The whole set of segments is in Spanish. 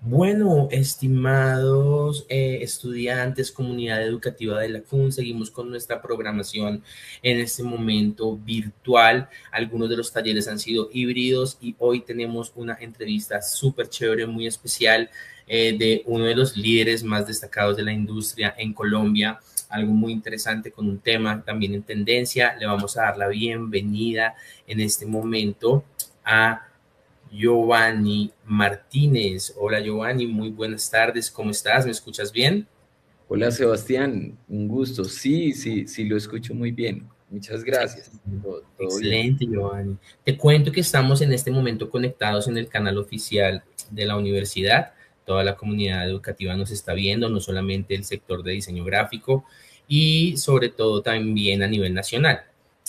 Bueno, estimados estudiantes, comunidad educativa de la CUN, seguimos con nuestra programación en este momento virtual. Algunos de los talleres han sido híbridos y hoy tenemos una entrevista súper chévere, muy especial, de uno de los líderes más destacados de la industria en Colombia. Algo muy interesante con un tema también en tendencia. Le vamos a dar la bienvenida en este momento a Giovanni Martínez. Hola Giovanni, muy buenas tardes, ¿cómo estás? ¿Me escuchas bien? Hola Sebastián, un gusto. Sí, sí, sí, lo escucho muy bien. Muchas gracias. Todo bien. Excelente, Giovanni. Te cuento que estamos en este momento conectados en el canal oficial de la universidad. Toda la comunidad educativa nos está viendo, no solamente el sector de diseño gráfico y sobre todo también a nivel nacional.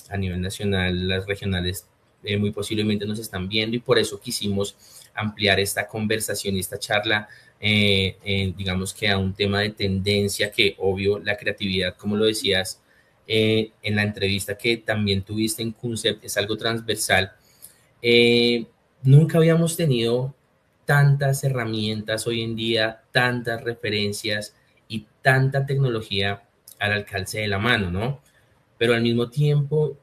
A nivel nacional, las regionales muy posiblemente nos están viendo y por eso quisimos ampliar esta conversación y esta charla, digamos que a un tema de tendencia que obvio la creatividad, como lo decías, en la entrevista que también tuviste en Concept, es algo transversal. Eh, Nunca habíamos tenido tantas herramientas hoy en día, tantas referencias y tanta tecnología al alcance de la mano, ¿no? Pero al mismo tiempo,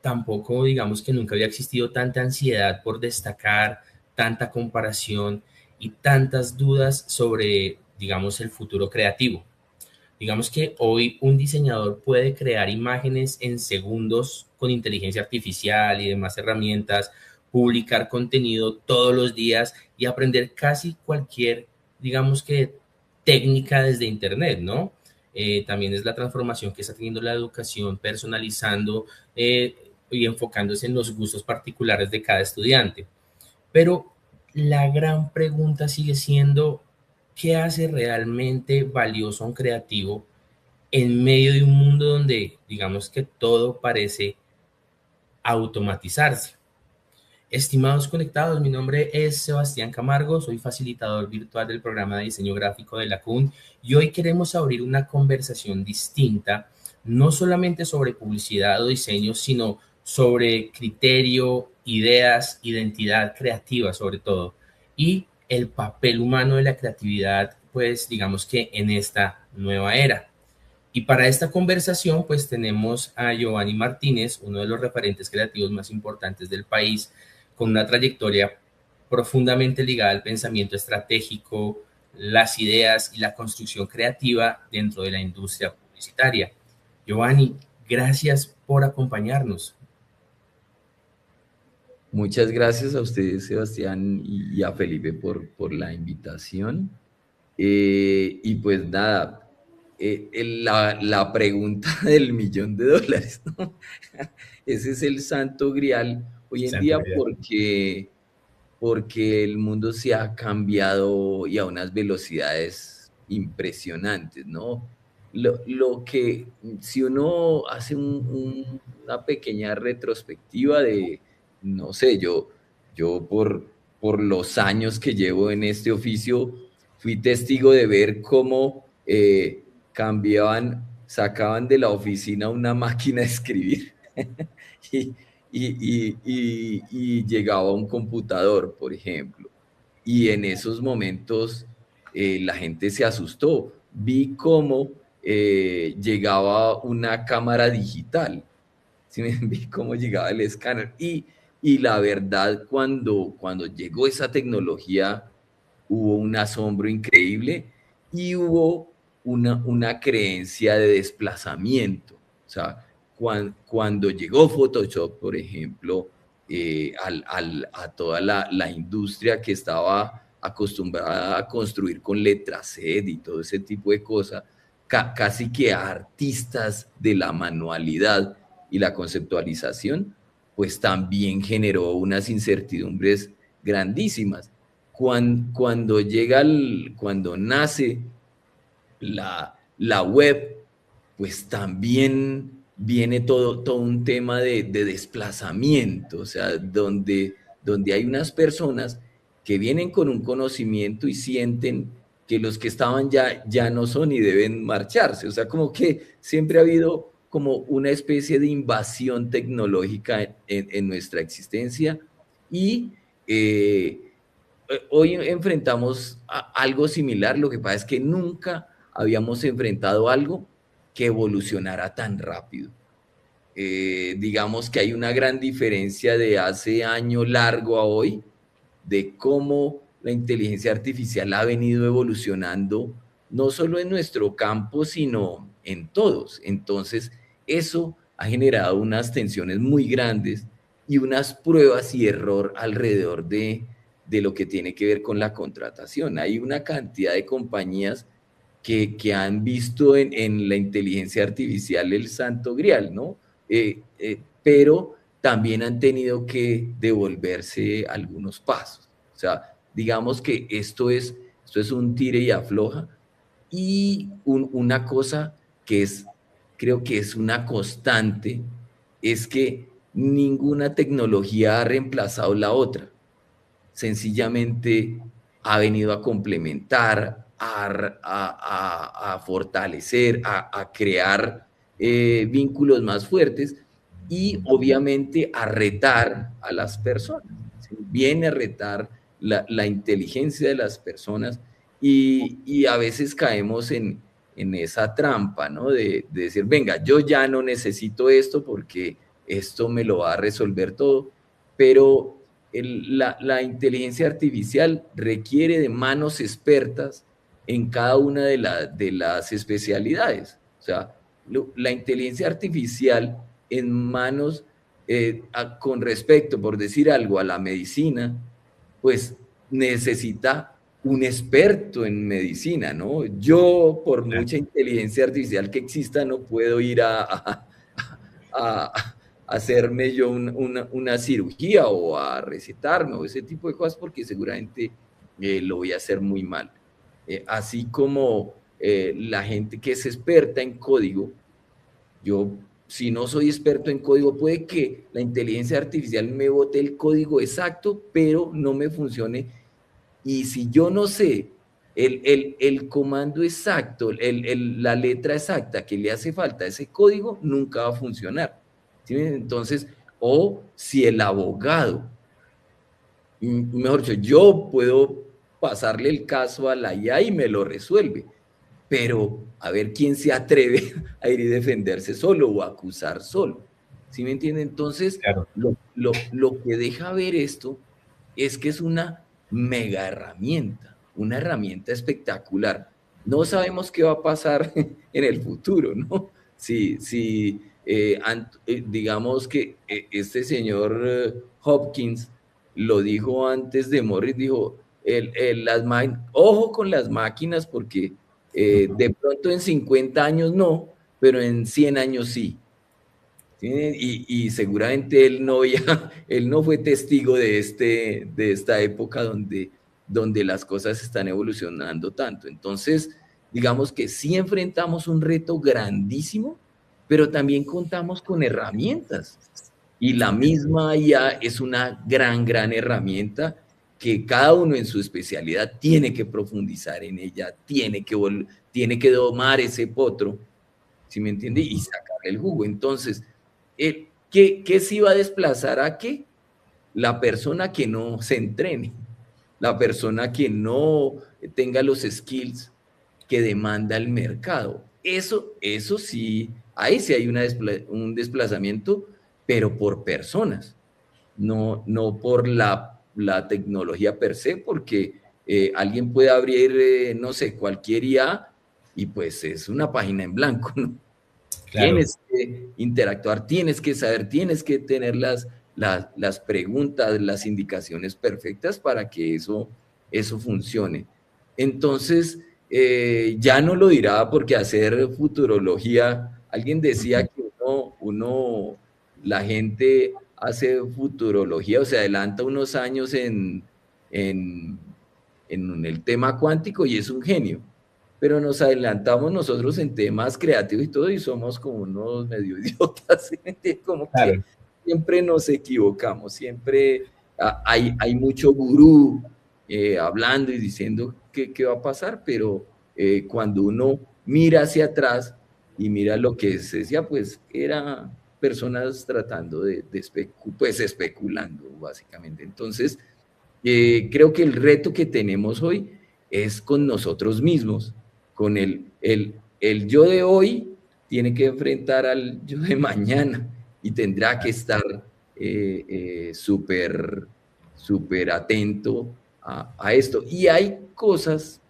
tampoco digamos que nunca había existido tanta ansiedad por destacar, tanta comparación y tantas dudas sobre, digamos, el futuro creativo. Digamos que hoy un diseñador puede crear imágenes en segundos con inteligencia artificial y demás herramientas, publicar contenido todos los días y aprender casi cualquier, digamos que, técnica desde Internet, ¿no? También es la transformación que está teniendo la educación, personalizando y enfocándose en los gustos particulares de cada estudiante. Pero la gran pregunta sigue siendo, ¿qué hace realmente valioso a un creativo en medio de un mundo donde digamos que todo parece automatizarse? Estimados conectados, mi nombre es Sebastián Camargo, soy facilitador virtual del programa de diseño gráfico de la CUN y hoy queremos abrir una conversación distinta, no solamente sobre publicidad o diseño, sino sobre criterio, ideas, identidad creativa sobre todo, y el papel humano de la creatividad, pues digamos que en esta nueva era. Y para esta conversación, pues tenemos a Giovanni Martínez, uno de los referentes creativos más importantes del país, con una trayectoria profundamente ligada al pensamiento estratégico, las ideas y la construcción creativa dentro de la industria publicitaria. Giovanni, gracias por acompañarnos. Muchas gracias a ustedes, Sebastián, y a Felipe por la invitación. Y pues nada, la pregunta del millón de dólares, ¿no? Ese es el santo grial hoy en día Santiago. porque el mundo se ha cambiado y a unas velocidades impresionantes, ¿no? Lo que, si uno hace una pequeña retrospectiva de, no sé, yo por los años que llevo en este oficio, fui testigo de ver cómo sacaban de la oficina una máquina de escribir. Y, y llegaba un computador, por ejemplo. Y en esos momentos la gente se asustó. Vi cómo llegaba una cámara digital. ¿Sí? Vi cómo llegaba el escáner. Y la verdad, cuando llegó esa tecnología, hubo un asombro increíble y hubo una creencia de desplazamiento. O sea, cuando llegó Photoshop, por ejemplo, a toda la industria que estaba acostumbrada a construir con letra Z y todo ese tipo de cosas, casi que a artistas de la manualidad y la conceptualización, pues también generó unas incertidumbres grandísimas. Cuando nace la web, pues también viene todo un tema de desplazamiento, o sea, donde hay unas personas que vienen con un conocimiento y sienten que los que estaban ya no son y deben marcharse. O sea, como que siempre ha habido como una especie de invasión tecnológica en nuestra existencia y hoy enfrentamos algo similar, lo que pasa es que nunca habíamos enfrentado algo que evolucionara tan rápido. Digamos que hay una gran diferencia de hace año largo a hoy, de cómo la inteligencia artificial ha venido evolucionando, no solo en nuestro campo, sino en todos. Entonces, eso ha generado unas tensiones muy grandes y unas pruebas y error alrededor de lo que tiene que ver con la contratación. Hay una cantidad de compañías que han visto en la inteligencia artificial el santo grial, ¿no? Pero también han tenido que devolverse algunos pasos. O sea, digamos que esto es un tire y afloja. Y una cosa que creo que es una constante, es que ninguna tecnología ha reemplazado la otra. Sencillamente ha venido a complementar, a fortalecer, a crear vínculos más fuertes y obviamente a retar a las personas. ¿Sí? Viene a retar la inteligencia de las personas y a veces caemos en esa trampa, ¿no? De decir, venga, yo ya no necesito esto porque esto me lo va a resolver todo, pero la inteligencia artificial requiere de manos expertas en cada una de las especialidades. O sea, la inteligencia artificial en manos, con respecto, por decir algo, a la medicina, pues necesita un experto en medicina, ¿no? Yo, por mucha inteligencia artificial que exista, no puedo ir a hacerme yo una cirugía o a recetarme o ese tipo de cosas porque seguramente lo voy a hacer muy mal. Así como la gente que es experta en código, yo si no soy experto en código, puede que la inteligencia artificial me bote el código exacto, pero no me funcione. Y si yo no sé el comando exacto, la letra exacta que le hace falta a ese código, nunca va a funcionar. ¿Sí? Entonces, o si el abogado, mejor dicho, yo puedo pasarle el caso a la IA y me lo resuelve, pero a ver quién se atreve a ir y defenderse solo o a acusar solo. ¿Sí me entiende? Entonces, Claro. lo que deja ver esto es que es una mega herramienta, una herramienta espectacular. No sabemos qué va a pasar en el futuro, ¿no? Si digamos que este señor Hopkins lo dijo antes de morir, dijo, ojo con las máquinas porque de pronto en 50 años no, pero en 100 años sí. ¿Sí? Y seguramente él no fue testigo de esta época donde las cosas están evolucionando tanto. Entonces, digamos que sí enfrentamos un reto grandísimo, pero también contamos con herramientas. Y la misma IA es una gran herramienta que cada uno en su especialidad tiene que profundizar en ella, tiene que domar ese potro, ¿sí me entiende? Y sacarle el jugo. Entonces, ¿qué se iba a desplazar a qué? La persona que no se entrene, la persona que no tenga los skills que demanda el mercado. Eso sí, ahí sí hay un desplazamiento, pero por personas, no por la tecnología per se, porque alguien puede abrir, no sé, cualquier IA y pues es una página en blanco, ¿no? Claro. Tienes que interactuar, tienes que saber, tienes que tener las preguntas, las indicaciones perfectas para que eso funcione. Entonces, ya no lo dirá porque hacer futurología, alguien decía que la gente hace futurología o se adelanta unos años en, en el tema cuántico y es un genio, pero nos adelantamos nosotros en temas creativos y todo y somos como unos medio idiotas, ¿sí? Como que Claro. siempre nos equivocamos, siempre hay mucho gurú hablando y diciendo qué va a pasar, pero cuando uno mira hacia atrás y mira lo que se decía, pues era personas tratando pues especulando básicamente. Entonces, Creo que el reto que tenemos hoy es con nosotros mismos, con el yo de hoy tiene que enfrentar al yo de mañana y tendrá que estar súper, súper atento a esto. Y hay cosas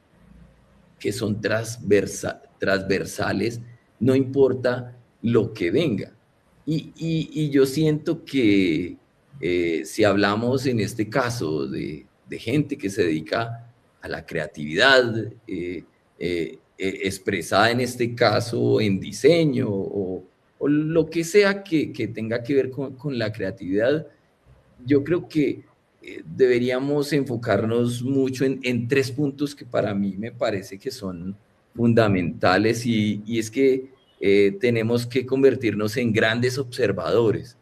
que son transversales, no importa lo que venga. Y yo siento que si hablamos en este caso de gente que se dedica a la creatividad, expresada en este caso en diseño o lo que sea que tenga que ver con la creatividad, yo creo que deberíamos enfocarnos mucho en tres puntos que para mí me parece que son fundamentales y es que tenemos que convertirnos en grandes observadores.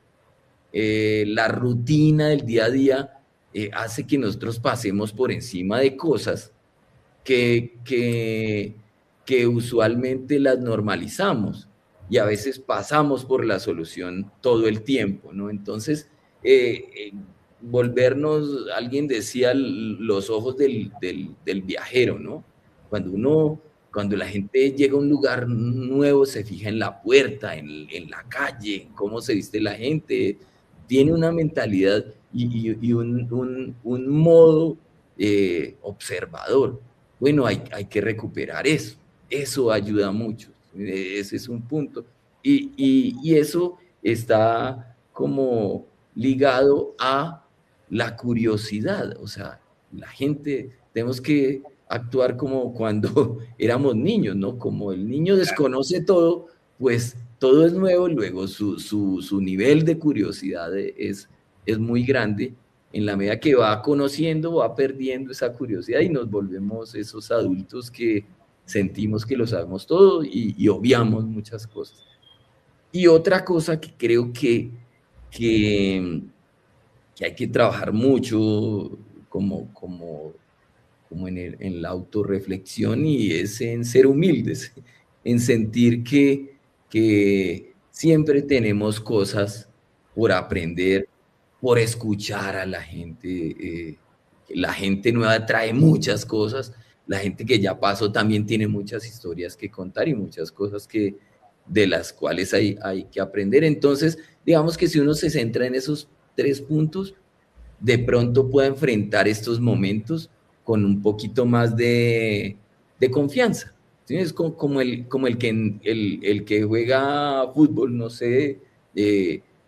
La rutina del día a día hace que nosotros pasemos por encima de cosas que, que, que usualmente las normalizamos y a veces pasamos por la solución todo el tiempo, ¿no? Entonces, volvernos, alguien decía, los ojos del viajero, ¿no? Cuando la gente llega a un lugar nuevo, se fija en la puerta, en la calle, en cómo se viste la gente, tiene una mentalidad y un modo observador. Bueno, hay que recuperar eso. Eso ayuda mucho. Ese es un punto. Y eso está como ligado a la curiosidad. O sea, la gente, tenemos que actuar como cuando éramos niños, ¿no? Como el niño desconoce todo, pues todo es nuevo, luego su nivel de curiosidad es muy grande. En la medida que va conociendo, va perdiendo esa curiosidad y nos volvemos esos adultos que sentimos que lo sabemos todo y obviamos muchas cosas. Y otra cosa que creo que, que hay que trabajar mucho como en la autorreflexión y es en ser humildes, en sentir que siempre tenemos cosas por aprender, por escuchar a la gente. La gente nueva trae muchas cosas, la gente que ya pasó también tiene muchas historias que contar y muchas cosas de las cuales hay que aprender. Entonces, digamos que si uno se centra en esos tres puntos, de pronto pueda enfrentar estos momentos con un poquito más de confianza. ¿Sí? Es como el el que juega fútbol, no sé,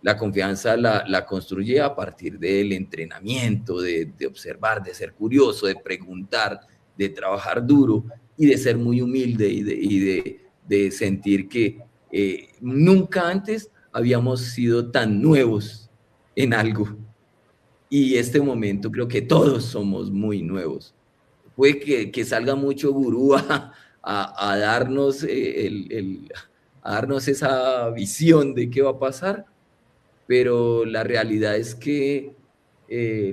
la confianza la construye a partir del entrenamiento, de observar, de ser curioso, de preguntar, de trabajar duro y de ser muy humilde de sentir que nunca antes habíamos sido tan nuevos en algo y este momento creo que todos somos muy nuevos. Puede que salga mucho gurú a darnos, a darnos esa visión de qué va a pasar, pero la realidad es que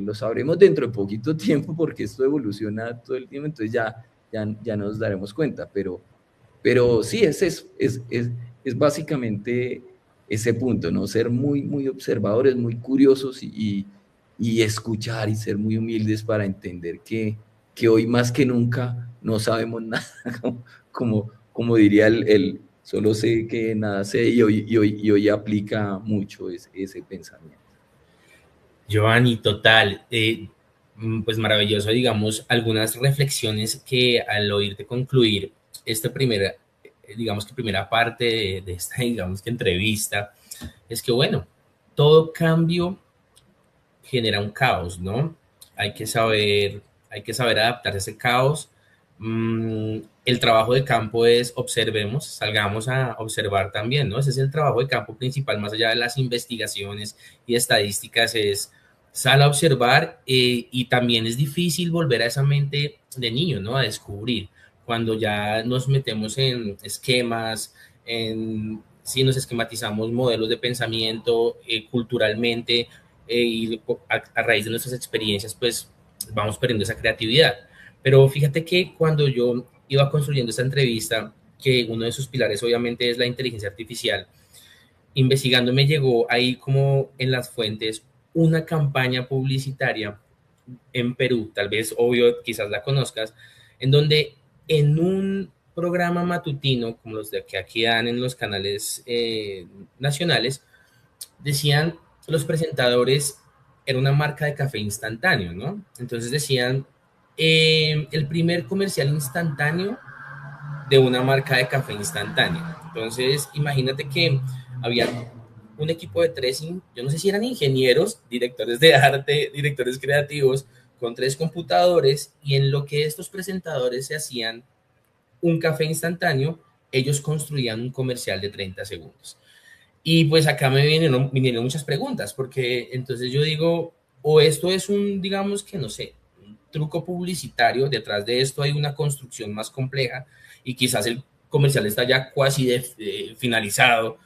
lo sabremos dentro de poquito tiempo porque esto evoluciona todo el tiempo, entonces ya nos daremos cuenta, pero sí, es básicamente ese punto, ¿no? Ser muy, muy observadores, muy curiosos y escuchar y ser muy humildes para entender que hoy más que nunca no sabemos nada, como diría solo sé que nada sé y hoy aplica mucho ese pensamiento. Giovanni, total. Pues maravilloso, digamos, algunas reflexiones que al oírte concluir esta primera, digamos que primera parte de esta, digamos que entrevista, es que bueno, todo cambio genera un caos, ¿no? Hay que saber, hay que saber adaptarse a ese caos. El trabajo de campo es observemos, salgamos a observar también, ¿no? Ese es el trabajo de campo principal, más allá de las investigaciones y estadísticas, es sal a observar y también es difícil volver a esa mente de niño, ¿no? A descubrir. Cuando ya nos metemos en esquemas, si nos esquematizamos modelos de pensamiento culturalmente, y a raíz de nuestras experiencias, pues vamos perdiendo esa creatividad. Pero fíjate que cuando yo iba construyendo esta entrevista, que uno de sus pilares obviamente es la inteligencia artificial, investigando me llegó ahí como en las fuentes una campaña publicitaria en Perú, tal vez, obvio, quizás la conozcas, en donde en un programa matutino, como los de que aquí dan en los canales nacionales, decían los presentadores, era una marca de café instantáneo, ¿no? Entonces decían, el primer comercial instantáneo de una marca de café instantáneo. Entonces, imagínate que había un equipo de tres, yo no sé si eran ingenieros, directores de arte, directores creativos, con tres computadores, y en lo que estos presentadores se hacían un café instantáneo, ellos construían un comercial de 30 segundos. Y pues acá vinieron muchas preguntas, porque entonces yo digo, o esto es un, digamos que no sé, un truco publicitario, detrás de esto hay una construcción más compleja y quizás el comercial está ya casi finalizado,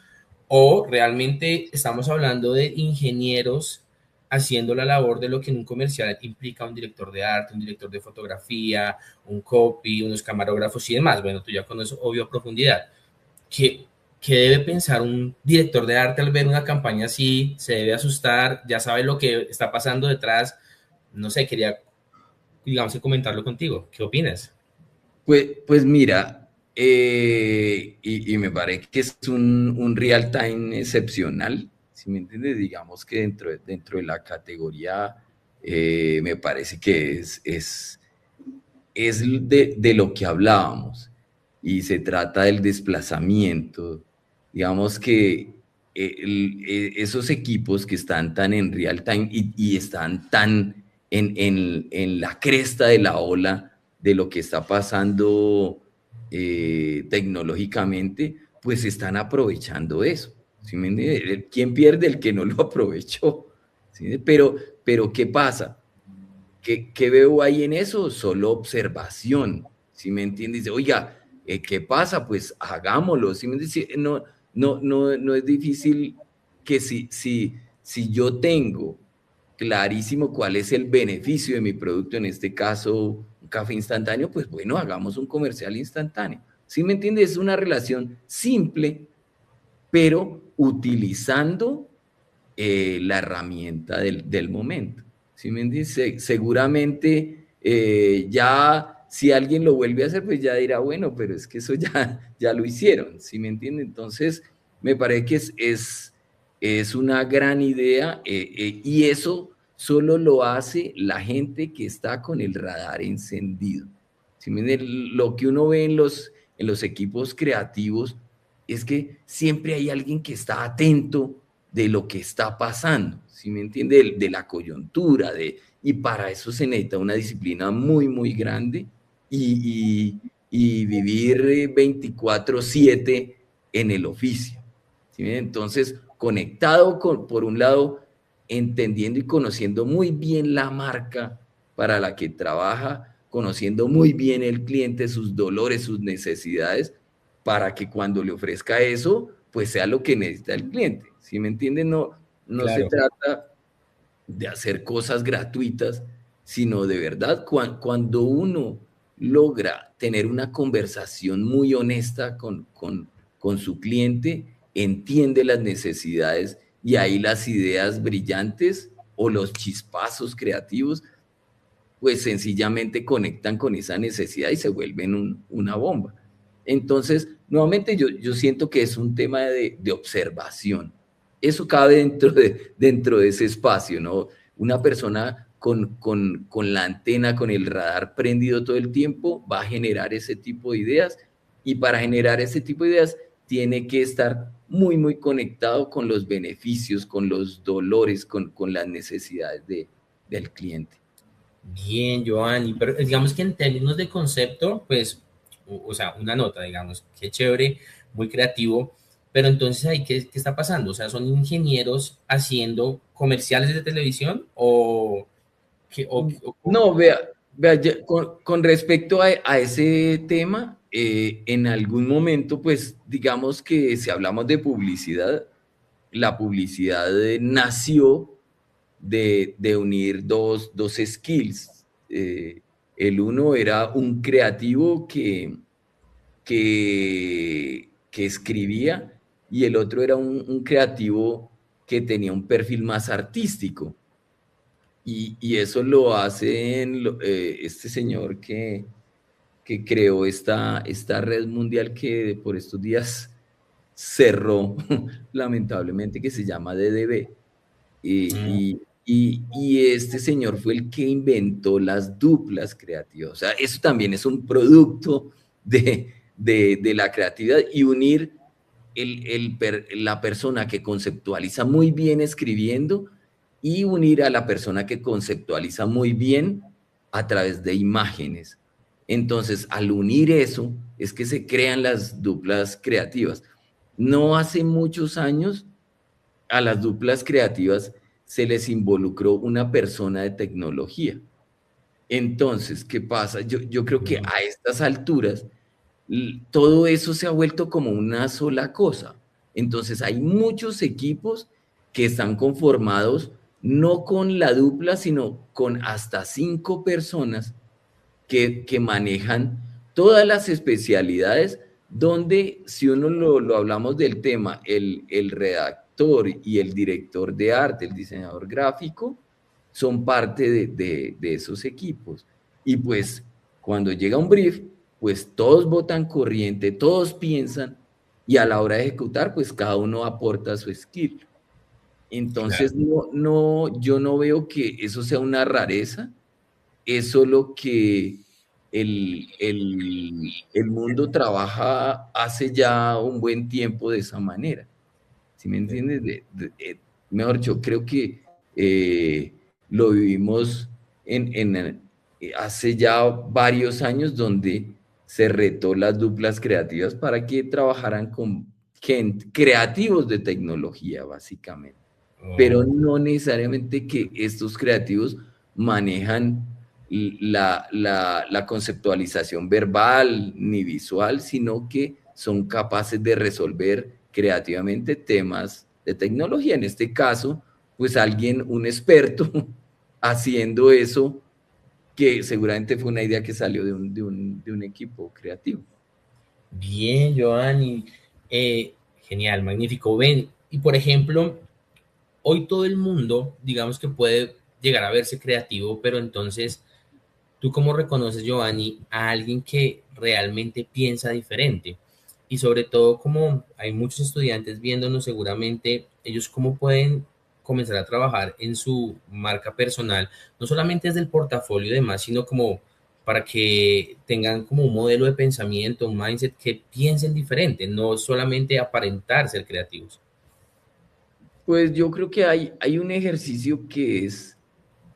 o realmente estamos hablando de ingenieros haciendo la labor de lo que en un comercial implica un director de arte, un director de fotografía, un copy, unos camarógrafos y demás. Bueno, tú ya conoces obvio a profundidad. ¿Qué, ¿Qué debe pensar un director de arte al ver una campaña así? ¿Se debe asustar? ¿Ya sabe lo que está pasando detrás? No sé, quería, digamos, comentarlo contigo. ¿Qué opinas? Pues mira, y me parece que es un real time excepcional, ¿si me entiendes? Digamos que dentro de la categoría, me parece que es de lo que hablábamos, y se trata del desplazamiento. Digamos que esos equipos que están tan en real time y están tan en la cresta de la ola de lo que está pasando tecnológicamente, pues están aprovechando eso. ¿Sí me entiende? ¿Quién pierde? El que no lo aprovechó. ¿Sí? Pero ¿qué pasa? ¿Qué veo ahí en eso? Solo observación, ¿sí me entiendes? Oiga, ¿qué pasa? Pues hagámoslo, ¿sí me entiendes? Sí, no, no es difícil que si yo tengo clarísimo cuál es el beneficio de mi producto, en este caso un café instantáneo, pues bueno, hagamos un comercial instantáneo. ¿Sí me entiendes? Es una relación simple, pero utilizando la herramienta del momento. ¿Sí me entiendes? Seguramente ya si alguien lo vuelve a hacer, pues ya dirá, bueno, pero es que eso ya lo hicieron. ¿Sí me entiende? Entonces, me parece que es una gran idea, y eso solo lo hace la gente que está con el radar encendido. ¿Sí me entiende? Lo que uno ve en los equipos creativos es que siempre hay alguien que está atento de lo que está pasando, ¿sí me entiende? De la coyuntura, y para eso se necesita una disciplina muy, muy grande, y vivir 24/7 en el oficio. ¿Sí? Entonces, conectado por un lado, entendiendo y conociendo muy bien la marca para la que trabaja, conociendo muy bien el cliente, sus dolores, sus necesidades, para que cuando le ofrezca eso, pues sea lo que necesita el cliente. ¿Sí me entienden? No se Claro. trata de hacer cosas gratuitas, sino de verdad, cuando uno logra tener una conversación muy honesta con su cliente, entiende las necesidades, y ahí las ideas brillantes o los chispazos creativos, pues sencillamente conectan con esa necesidad y se vuelven una bomba. Entonces, nuevamente yo siento que es un tema de observación. Eso cabe dentro de ese espacio, ¿no? Una persona con la antena, con el radar prendido todo el tiempo, va a generar ese tipo de ideas, y para generar ese tipo de ideas tiene que estar muy, muy conectado con los beneficios, con los dolores, con las necesidades del cliente. Bien, Giovanni, pero digamos que en términos de concepto, pues, o sea, una nota, digamos, qué chévere, muy creativo, pero entonces ahí, ¿qué está pasando? O sea, ¿son ingenieros haciendo comerciales de televisión o qué? No, vea, con respecto a ese tema, en algún momento, pues digamos que si hablamos de publicidad, la publicidad nació de unir dos skills. El uno era un creativo que escribía, y el otro era un creativo que tenía un perfil más artístico. y eso lo hace este señor que creó esta red mundial que por estos días cerró, lamentablemente, que se llama DDB. Mm, Y este señor fue el que inventó las duplas creativas. O sea, eso también es un producto de la creatividad y unir la persona que conceptualiza muy bien escribiendo y unir a la persona que conceptualiza muy bien a través de imágenes. Entonces, al unir eso, es que se crean las duplas creativas. No hace muchos años a las duplas creativas se les involucró una persona de tecnología. Entonces, ¿qué pasa? Yo creo que mm, a estas alturas todo eso se ha vuelto como una sola cosa. Entonces, hay muchos equipos que están conformados no con la dupla, sino con hasta 5 personas que manejan todas las especialidades, donde si uno lo hablamos del tema, el redactor y el director de arte, el diseñador gráfico, son parte de esos equipos. Y pues cuando llega un brief, pues todos votan corriente, todos piensan y a la hora de ejecutar, pues cada uno aporta su skill. claro. Entonces, yo no veo que eso sea una rareza, es solo que el mundo trabaja hace ya un buen tiempo de esa manera. ¿Sí me entiendes? Mejor dicho, creo que lo vivimos hace ya varios años donde se retó las duplas creativas para que trabajaran con creativos de tecnología, básicamente, pero Oh, no necesariamente que estos creativos manejan la conceptualización verbal ni visual, sino que son capaces de resolver creativamente temas de tecnología. En este caso, pues alguien, un experto, haciendo eso, que seguramente fue una idea que salió de un equipo creativo. bien, Giovanni. Genial, magnífico. Ven, y por ejemplo, hoy todo el mundo, digamos que puede llegar a verse creativo, pero entonces, ¿tú cómo reconoces, Giovanni, a alguien que realmente piensa diferente? Y sobre todo, como hay muchos estudiantes viéndonos, seguramente ellos cómo pueden comenzar a trabajar en su marca personal, no solamente desde el portafolio y demás, sino como para que tengan como un modelo de pensamiento, un mindset que piensen diferente, no solamente aparentar ser creativos. Pues yo creo que hay un ejercicio que es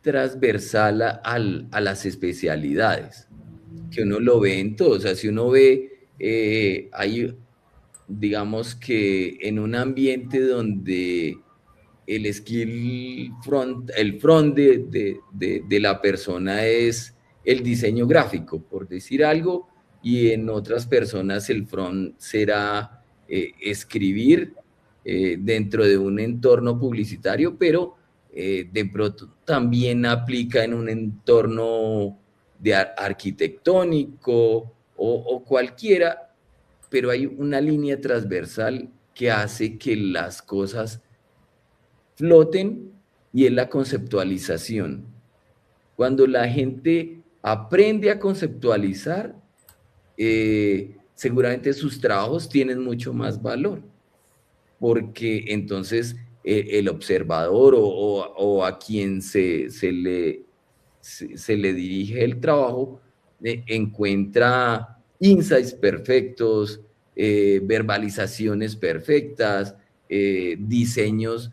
transversal a las especialidades, que uno lo ve en todo. O sea, si uno ve, digamos que en un ambiente donde el front de la persona es el diseño gráfico, por decir algo, y en otras personas el front será escribir dentro de un entorno publicitario, pero de pronto también aplica en un entorno arquitectónico o cualquiera, pero hay una línea transversal que hace que las cosas floten y es la conceptualización. Cuando la gente aprende a conceptualizar, seguramente sus trabajos tienen mucho más valor, porque entonces el observador o a quien se le dirige el trabajo encuentra insights perfectos, verbalizaciones perfectas, diseños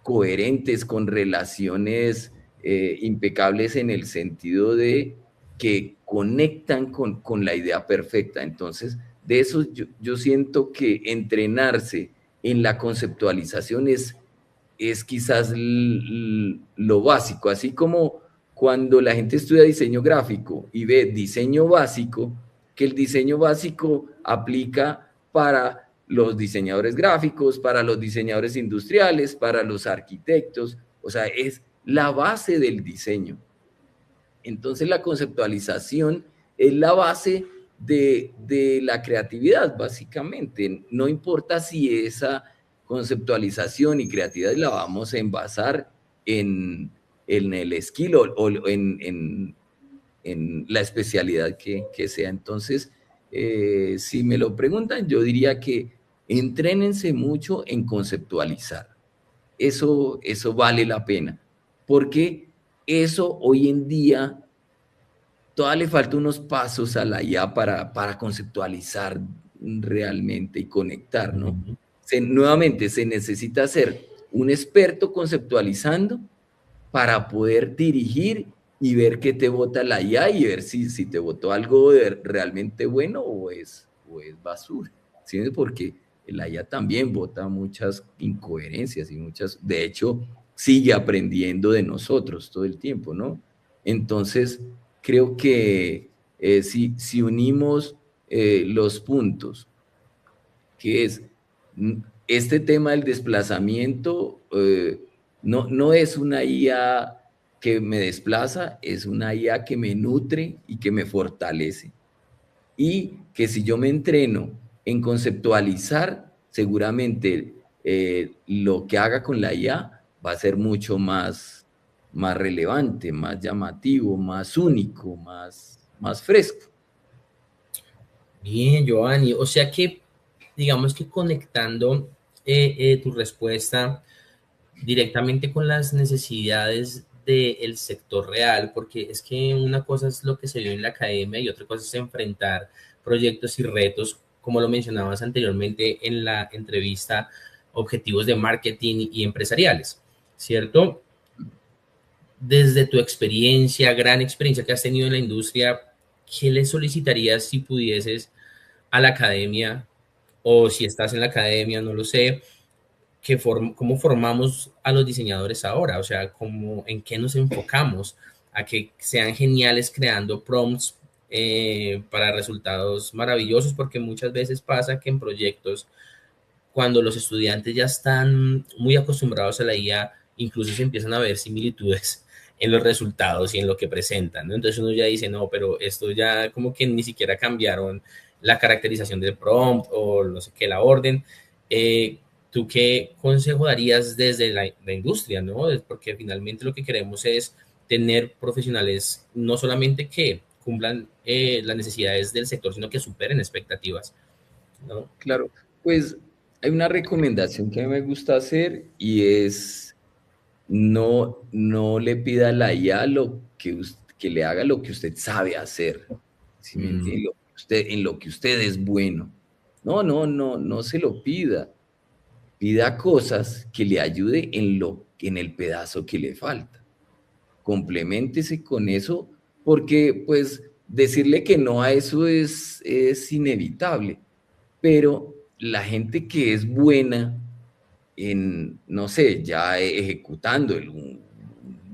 coherentes con relaciones impecables en el sentido de que conectan con la idea perfecta. Entonces, de eso yo siento que entrenarse en la conceptualización es quizás lo básico, así como cuando la gente estudia diseño gráfico y ve diseño básico, que el diseño básico aplica para los diseñadores gráficos, para los diseñadores industriales, para los arquitectos, o sea, es la base del diseño. Entonces la conceptualización es la base de la creatividad, básicamente. No importa si esa conceptualización y creatividad la vamos a envasar en, en el skill o en la especialidad que sea. Entonces, si me lo preguntan, yo diría que entrénense mucho en conceptualizar. Eso vale la pena, porque eso hoy en día todavía le falta unos pasos a la IA para conceptualizar realmente y conectar, ¿no? Ujú. Nuevamente, se necesita ser un experto conceptualizando para poder dirigir y ver qué te vota la IA y ver si te votó algo realmente bueno o es basura. ¿Sí? Porque la IA también vota muchas incoherencias y de hecho, sigue aprendiendo de nosotros todo el tiempo, ¿no? Entonces, creo que si unimos los puntos, que es este tema del desplazamiento, no es una IA que me desplaza, es una IA que me nutre y que me fortalece. Y que si yo me entreno en conceptualizar, seguramente lo que haga con la IA va a ser mucho más relevante, más llamativo, más único, más fresco. Bien, Giovanni. O sea que, digamos que conectando tu respuesta directamente con las necesidades del sector real, porque es que una cosa es lo que se vio en la academia y otra cosa es enfrentar proyectos y retos, como lo mencionabas anteriormente en la entrevista, objetivos de marketing y empresariales, ¿cierto? Desde tu experiencia, gran experiencia que has tenido en la industria, ¿qué le solicitarías si pudieses a la academia o si estás en la academia, no lo sé, cómo formamos a los diseñadores ahora? O sea, en qué nos enfocamos a que sean geniales creando prompts para resultados maravillosos, porque muchas veces pasa que en proyectos, cuando los estudiantes ya están muy acostumbrados a la IA, incluso se empiezan a ver similitudes en los resultados y en lo que presentan, ¿no? Entonces uno ya dice, no, pero esto ya como que ni siquiera cambiaron la caracterización del prompt o no sé qué, la orden. ¿Tú qué consejo darías desde la industria, no? Porque finalmente lo que queremos es tener profesionales no solamente que cumplan las necesidades del sector, sino que superen expectativas, ¿no? Claro, pues hay una recomendación que a mí me gusta hacer y es no le pida a la IA que le haga lo que usted sabe hacer. ¿Sí me Mm, entiende? En lo que usted es bueno. No se lo pida. Pida cosas que le ayude en el pedazo que le falta. Compleméntese con eso, porque pues decirle que no a eso es inevitable. Pero la gente que es buena no sé, ya ejecutando un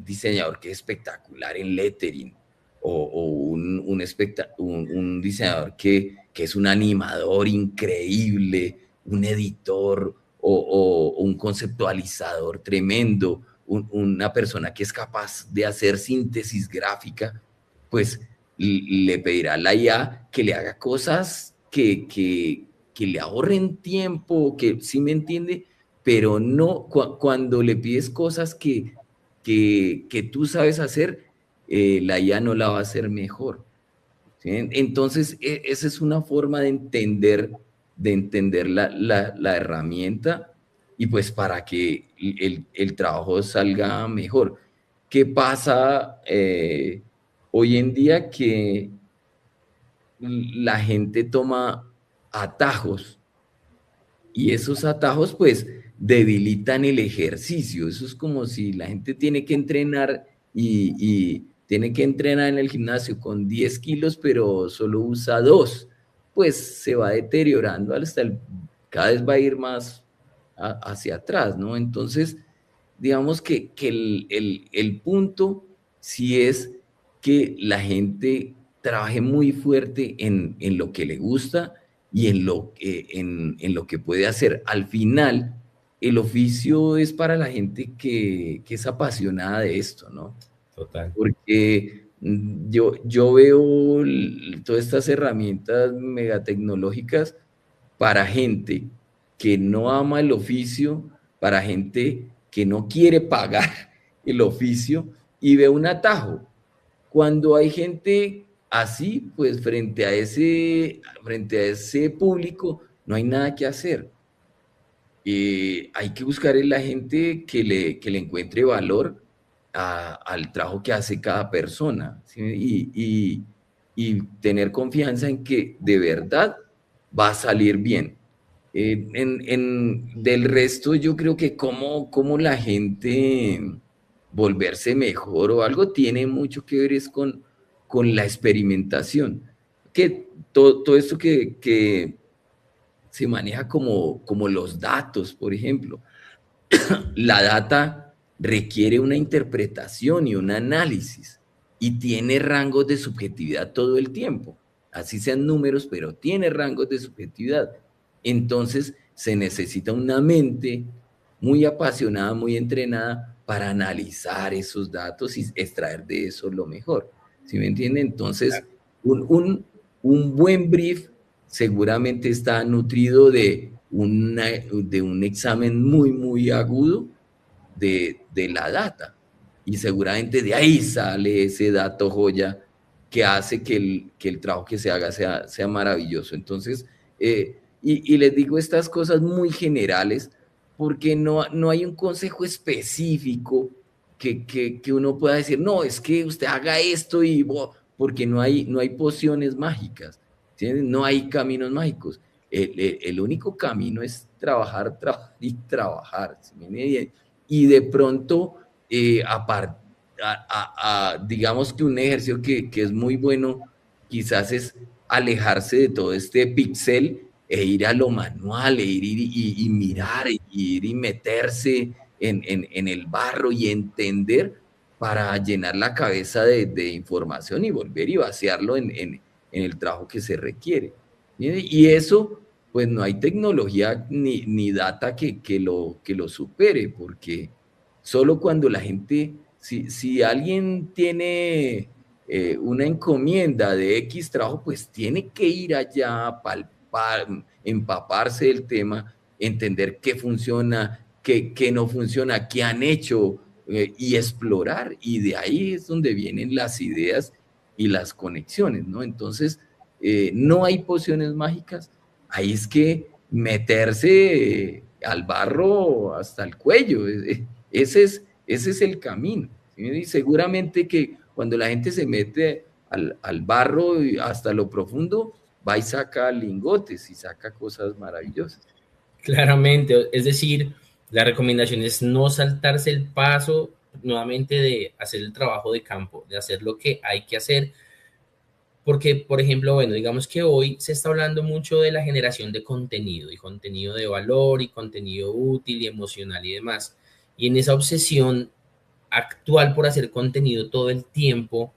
diseñador que es espectacular en lettering, o un diseñador que es un animador increíble, un editor o un conceptualizador tremendo, una persona que es capaz de hacer síntesis gráfica, pues le pedirá a la IA que le haga cosas que le ahorren tiempo, que sí me entiende, pero no cuando le pides cosas que tú sabes hacer, la IA no la va a hacer mejor. ¿Sí? Entonces, esa es una forma de entender la herramienta y pues para que el trabajo salga mejor. ¿Qué pasa hoy en día? Que la gente toma atajos y esos atajos pues debilitan el ejercicio. Eso es como si la gente tiene que entrenar y tiene que entrenar en el gimnasio con 10 kilos, pero solo usa 2. Pues se va deteriorando cada vez va a ir más hacia atrás, ¿no? Entonces, digamos que el punto sí es que la gente trabaje muy fuerte en lo que le gusta y en lo que puede hacer. Al final, el oficio es para la gente que es apasionada de esto, ¿no? total. Porque yo veo todas estas herramientas megatecnológicas para gente que no ama el oficio, para gente que no quiere pagar el oficio, y ve un atajo. Cuando hay gente así, pues frente a ese público, no hay nada que hacer. Hay que buscar en la gente que le encuentre valor al trabajo que hace cada persona, ¿sí? Y tener confianza en que de verdad va a salir bien. Del resto, yo creo que como la gente volverse mejor o algo tiene mucho que ver es con la experimentación. Que todo esto que se maneja como los datos, por ejemplo. La data requiere una interpretación y un análisis y tiene rangos de subjetividad todo el tiempo. Así sean números, pero tiene rangos de subjetividad. Entonces se necesita una mente muy apasionada, muy entrenada para analizar esos datos y extraer de eso lo mejor. ¿Sí me entiende? Entonces, un buen brief seguramente está nutrido de un examen muy, muy agudo de la data. Y seguramente de ahí sale ese dato joya que hace que el trabajo que se haga sea maravilloso. Entonces, y les digo estas cosas muy generales porque no hay un consejo específico que uno pueda decir, no, es que usted haga esto y porque no hay pociones mágicas, ¿sí? No hay caminos mágicos. El único camino es trabajar, trabajar y trabajar. ¿Sí? Y de pronto, digamos que un ejercicio que es muy bueno, quizás es alejarse de todo este pixel e ir a lo manual, e ir y mirar, e ir y meterse en el barro y entender para llenar la cabeza de información y volver y vaciarlo en el trabajo que se requiere. Y eso, pues no hay tecnología ni data que lo supere, porque solo cuando la gente, si alguien tiene una encomienda de X trabajo, pues tiene que ir allá a palpar, empaparse del tema, entender qué funciona, qué no funciona, qué han hecho y explorar. Y de ahí es donde vienen las ideas y las conexiones, ¿no? Entonces, no hay pociones mágicas, ahí es que meterse al barro hasta el cuello, ese es el camino. ¿Sí? Y seguramente que cuando la gente se mete al barro y hasta lo profundo, va y saca lingotes y saca cosas maravillosas. Claramente, es decir, la recomendación es no saltarse el paso nuevamente de hacer el trabajo de campo, de hacer lo que hay que hacer, porque, por ejemplo, bueno, digamos que hoy se está hablando mucho de la generación de contenido y contenido de valor y contenido útil y emocional y demás. Y en esa obsesión actual por hacer contenido todo el tiempo,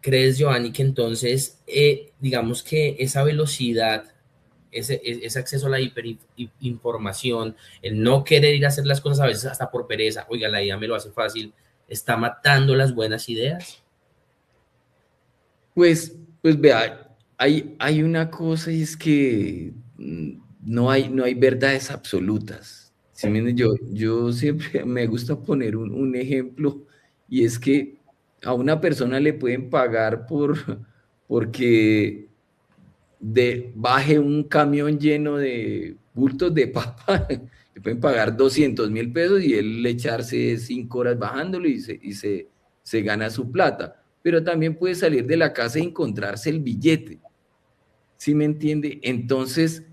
¿crees, Giovanni, que entonces, digamos que esa velocidad, ese acceso a la hiperinformación, el no querer ir a hacer las cosas a veces hasta por pereza, oiga, la idea me lo hace fácil, está matando las buenas ideas? Pues vea, hay una cosa y es que no hay verdades absolutas. ¿Sí me entiende? Yo siempre me gusta poner un ejemplo y es que a una persona le pueden pagar porque baje un camión lleno de bultos de papa, le pueden pagar 200.000 pesos y él le echarse 5 horas bajándolo se gana su plata. Pero también puede salir de la casa y encontrarse el billete. ¿Sí me entiende? Entonces,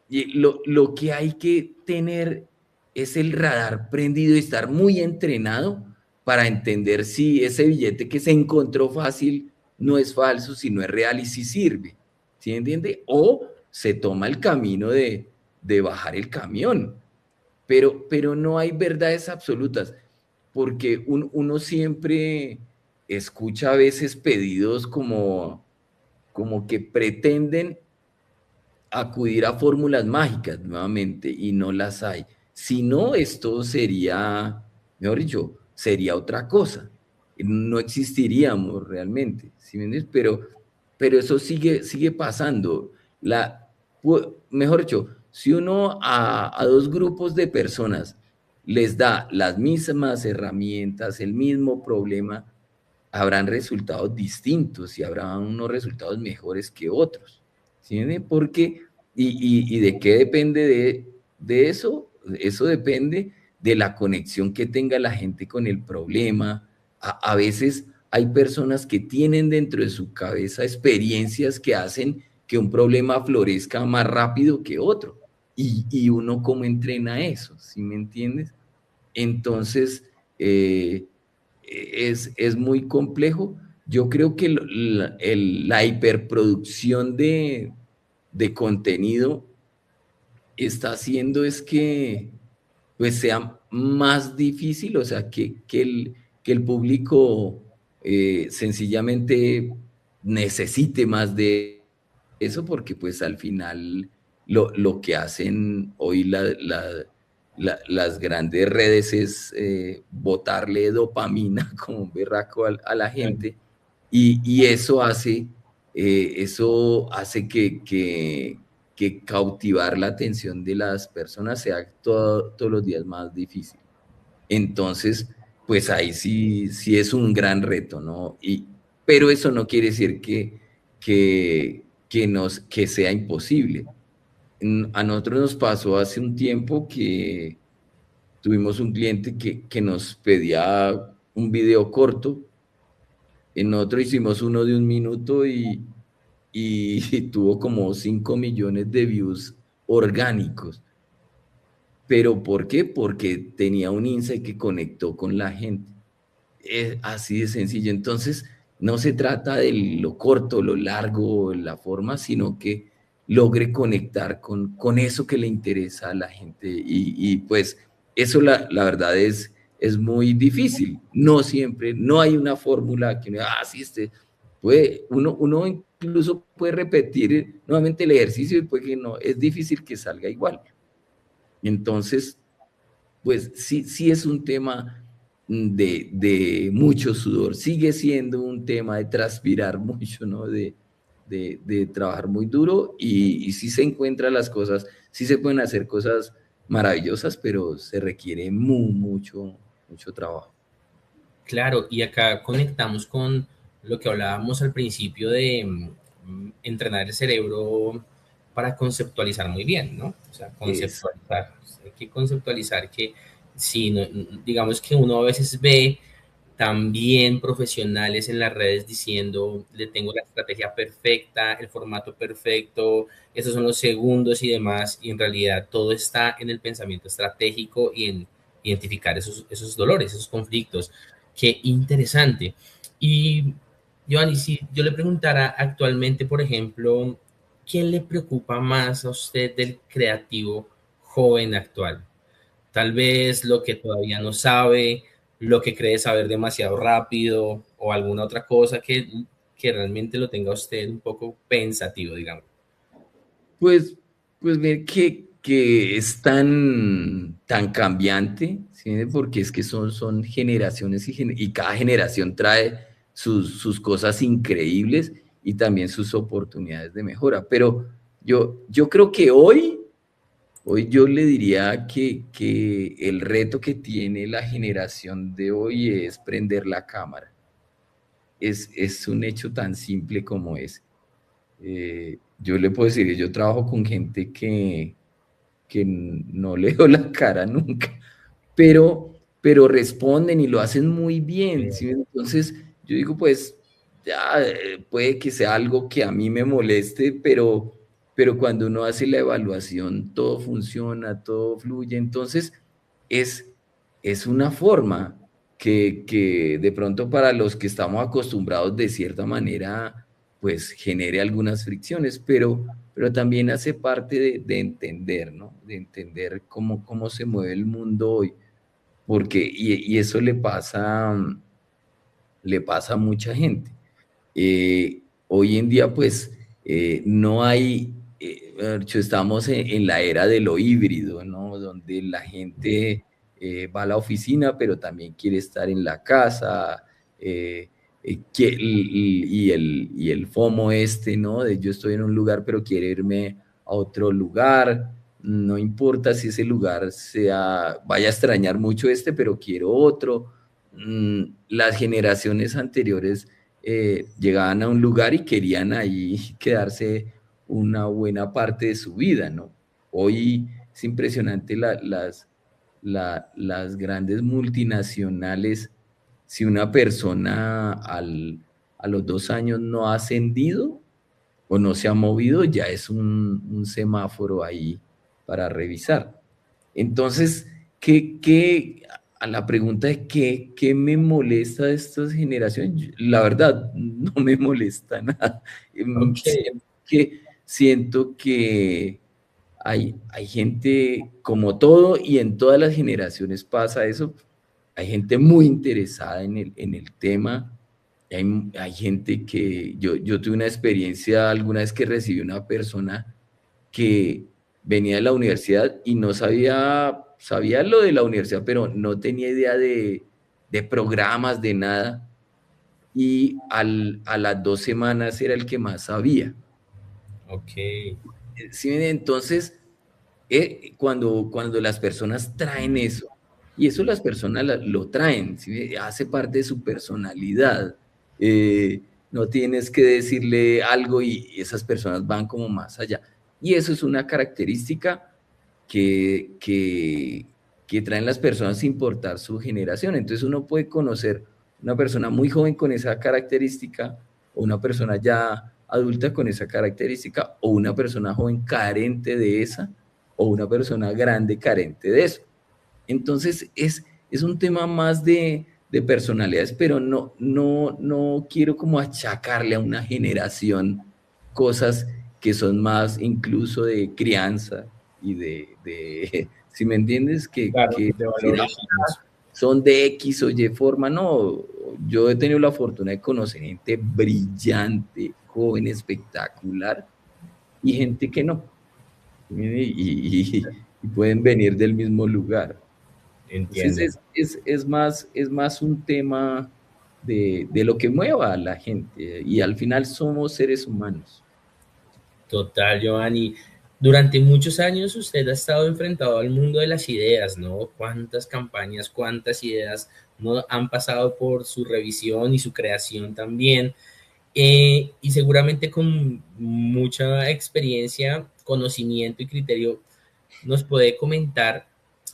lo que hay que tener es el radar prendido y estar muy entrenado para entender si ese billete que se encontró fácil no es falso, si no es real y si sirve. ¿Sí me entiende? O se toma el camino de bajar el camión. Pero no hay verdades absolutas, porque uno siempre escucha a veces pedidos como que pretenden acudir a fórmulas mágicas nuevamente y no las hay. Si no, esto sería, mejor dicho, sería otra cosa. No existiríamos realmente, ¿sí me entiendes? Pero eso sigue pasando. Mejor dicho, si uno a dos grupos de personas les da las mismas herramientas, el mismo problema, habrán resultados distintos y habrá unos resultados mejores que otros. ¿Sí? Porque, y de qué depende de eso? Eso depende de la conexión que tenga la gente con el problema. A veces hay personas que tienen dentro de su cabeza experiencias que hacen que un problema florezca más rápido que otro. Y uno cómo entrena eso, ¿sí me entiendes? Entonces, es muy complejo. Yo creo que la hiperproducción de contenido está haciendo es que pues sea más difícil, o sea, que el público sencillamente necesite más de eso, porque pues al final lo que hacen hoy las grandes redes es botarle dopamina como un berraco a la gente, y eso hace que cautivar la atención de las personas sea todos los días más difícil. Entonces, pues ahí sí es un gran reto, ¿no? Pero eso no quiere decir que sea imposible. A nosotros nos pasó hace un tiempo que tuvimos un cliente que nos pedía un video corto. En nosotros hicimos uno de 1 minuto y tuvo como 5 millones de views orgánicos. ¿Pero por qué? Porque tenía un insight que conectó con la gente. Es así de sencillo. Entonces, no se trata de lo corto, lo largo, la forma, sino que logre conectar con eso que le interesa a la gente. Pues eso la verdad es muy difícil. No siempre, no hay una fórmula que sí, uno incluso puede repetir nuevamente el ejercicio y puede que no, es difícil que salga igual. Entonces, pues sí es un tema de mucho sudor, sigue siendo un tema de transpirar mucho, ¿no? De trabajar muy duro y sí se encuentran las cosas, sí se pueden hacer cosas maravillosas, pero se requiere mucho trabajo. Claro, y acá conectamos con lo que hablábamos al principio de entrenar el cerebro para conceptualizar muy bien, ¿no? O sea, Es, conceptualizar. Hay que conceptualizar que si, digamos que uno a veces ve también profesionales en las redes diciendo, le tengo la estrategia perfecta, el formato perfecto, esos son los segundos y demás, y en realidad todo está en el pensamiento estratégico y en identificar esos dolores, esos conflictos. Qué interesante. Y, Giovanni, si yo le preguntara actualmente, por ejemplo, ¿qué le preocupa más a usted del creativo joven actual? Tal vez lo que todavía no sabe, lo que cree saber demasiado rápido o alguna otra cosa que realmente lo tenga usted un poco pensativo, digamos. pues, pues ver que es tan cambiante, ¿sí? Porque es que son generaciones y cada generación trae sus cosas increíbles y también sus oportunidades de mejora. Pero yo creo que hoy yo le diría que el reto que tiene la generación de hoy es prender la cámara. Es un hecho tan simple como es. Yo le puedo decir, yo trabajo con gente que no leo la cara nunca, pero responden y lo hacen muy bien, ¿sí? Entonces, yo digo, pues, ya puede que sea algo que a mí me moleste, pero cuando uno hace la evaluación, todo funciona, todo fluye. Entonces, es, es una forma que de pronto para los que estamos acostumbrados de cierta manera, pues genere algunas fricciones, pero también hace parte de entender, ¿no? De entender cómo se mueve el mundo hoy, porque, y eso le pasa a mucha gente. Hoy en día, pues, no hay, de hecho, estamos en la era de lo híbrido, ¿no? Donde la gente va a la oficina, pero también quiere estar en la casa, y el FOMO ¿no? De yo estoy en un lugar, pero quiero irme a otro lugar. no importa si ese lugar vaya a extrañar mucho pero quiero otro. Las generaciones anteriores llegaban a un lugar y querían ahí quedarse una buena parte de su vida, ¿no? Hoy es impresionante las grandes multinacionales. Si una persona a los 2 años no ha ascendido o no se ha movido, ya es un semáforo ahí para revisar. Entonces, a la pregunta de qué me molesta de estas generaciones? La verdad, no me molesta nada. Ok, Siento que hay gente como todo y en todas las generaciones pasa eso. Hay gente muy interesada en el tema. Hay gente que yo tuve una experiencia alguna vez que recibí una persona que venía de la universidad y no sabía lo de la universidad, pero no tenía idea de programas, de nada. Y a las 2 semanas era el que más sabía. ok, ¿Sí? Entonces, cuando las personas traen eso, y eso las personas lo traen, ¿sí? Hace parte de su personalidad. No tienes que decirle algo y esas personas van como más allá. Y eso es una característica que traen las personas sin importar su generación. Entonces uno puede conocer una persona muy joven con esa característica o una persona ya adulta con esa característica o una persona joven carente de esa o una persona grande carente de eso. Entonces es un tema más de personalidades, pero no quiero como achacarle a una generación cosas que son más incluso de crianza y si me entiendes, claro, que de decir, valores y eso. son de X o Y forma, no. Yo he tenido la fortuna de conocer gente brillante, joven, espectacular, y gente que no. Y pueden venir del mismo lugar. Entonces Entiendo. es más un tema de lo que mueva a la gente y al final somos seres humanos. Total, Giovanni. Durante muchos años usted ha estado enfrentado al mundo de las ideas, ¿no? ¿Cuántas campañas, cuántas ideas no han pasado por su revisión y su creación también? Y seguramente con mucha experiencia, conocimiento y criterio, nos puede comentar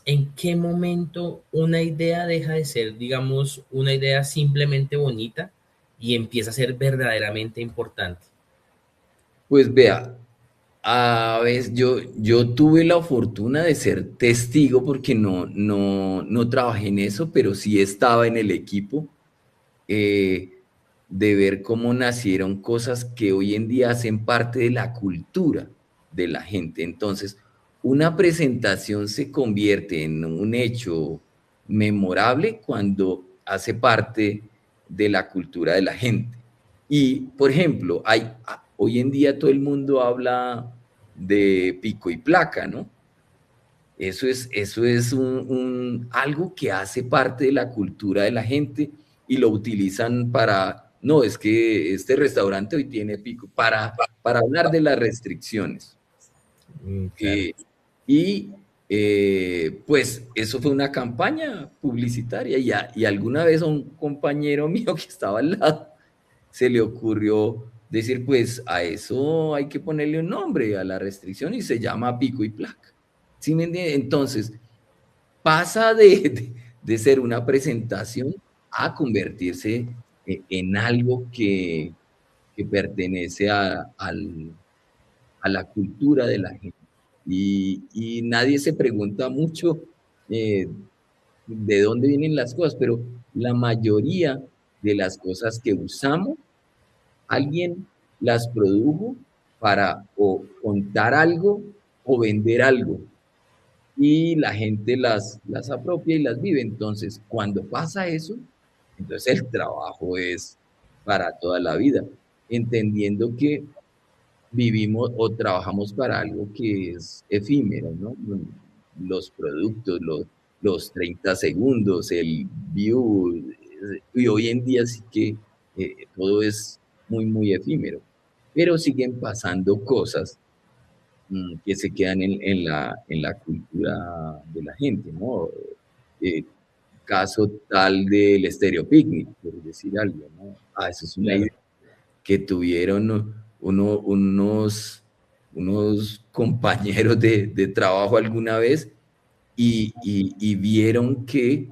en qué momento una idea deja de ser, digamos, una idea simplemente bonita y empieza a ser verdaderamente importante. Pues vea, a veces yo tuve la fortuna de ser testigo porque no trabajé en eso, pero sí estaba en el equipo, eh, de ver cómo nacieron cosas que hoy en día hacen parte de la cultura de la gente. Entonces, una presentación se convierte en un hecho memorable cuando hace parte de la cultura de la gente. Y, por ejemplo, hoy en día todo el mundo habla de pico y placa, ¿no? Eso es algo que hace parte de la cultura de la gente y lo utilizan no, es que este restaurante hoy tiene pico, para hablar de las restricciones. Claro. Eh, pues eso fue una campaña publicitaria y alguna vez a un compañero mío que estaba al lado se le ocurrió decir, pues a eso hay que ponerle un nombre a la restricción y se llama pico y placa. ¿Sí me entiende? Entonces, pasa de ser una presentación a convertirse en algo que pertenece a la cultura de la gente. Y nadie se pregunta mucho eh, de dónde vienen las cosas, pero la mayoría de las cosas que usamos, alguien las produjo para o contar algo o vender algo y la gente las apropia y las vive. Entonces, cuando pasa eso, entonces el trabajo es para toda la vida, entendiendo que vivimos o trabajamos para algo que es efímero, ¿no? Los productos, los 30 segundos, el view, y hoy en día sí que todo es muy, muy efímero, pero siguen pasando cosas que se quedan en la cultura de la gente, ¿no? Eh, Caso tal del Stereo Picnic, por decir algo, ¿no? Ah, eso es una idea Claro. que tuvieron unos compañeros de trabajo alguna vez y vieron que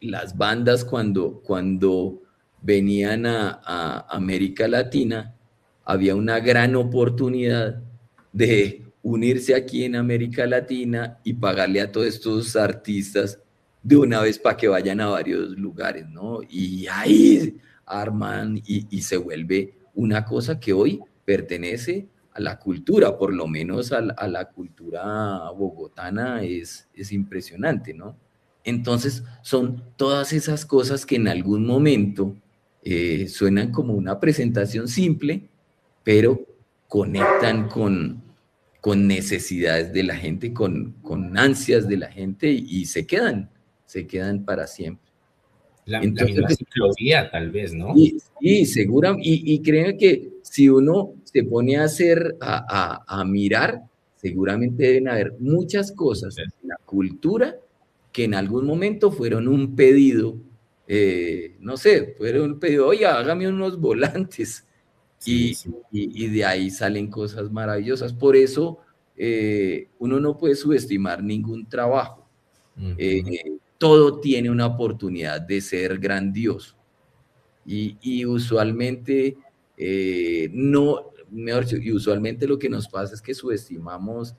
las bandas cuando venían a América Latina, había una gran oportunidad de unirse aquí en América Latina y pagarle a todos estos artistas de una vez para que vayan a varios lugares, ¿no? Y ahí arman y se vuelve una cosa que hoy pertenece a la cultura, por lo menos a la cultura bogotana es impresionante, ¿no? Entonces, son todas esas cosas que en algún momento suenan como una presentación simple, pero conectan con necesidades de la gente, con ansias de la gente y se quedan para siempre. La misma Entonces, ciclovía, tal vez, ¿no? y segura, y creo que si uno se pone a hacer, a mirar, seguramente deben haber muchas cosas en la cultura que en algún momento fueron un pedido, no sé, fueron un pedido, oye, hágame unos volantes, Sí, sí. y de ahí salen cosas maravillosas. Por eso uno no puede subestimar ningún trabajo. Eh, Ujú. Todo tiene una oportunidad de ser grandioso. Y usualmente no, mejor dicho, y usualmente lo que nos pasa es que subestimamos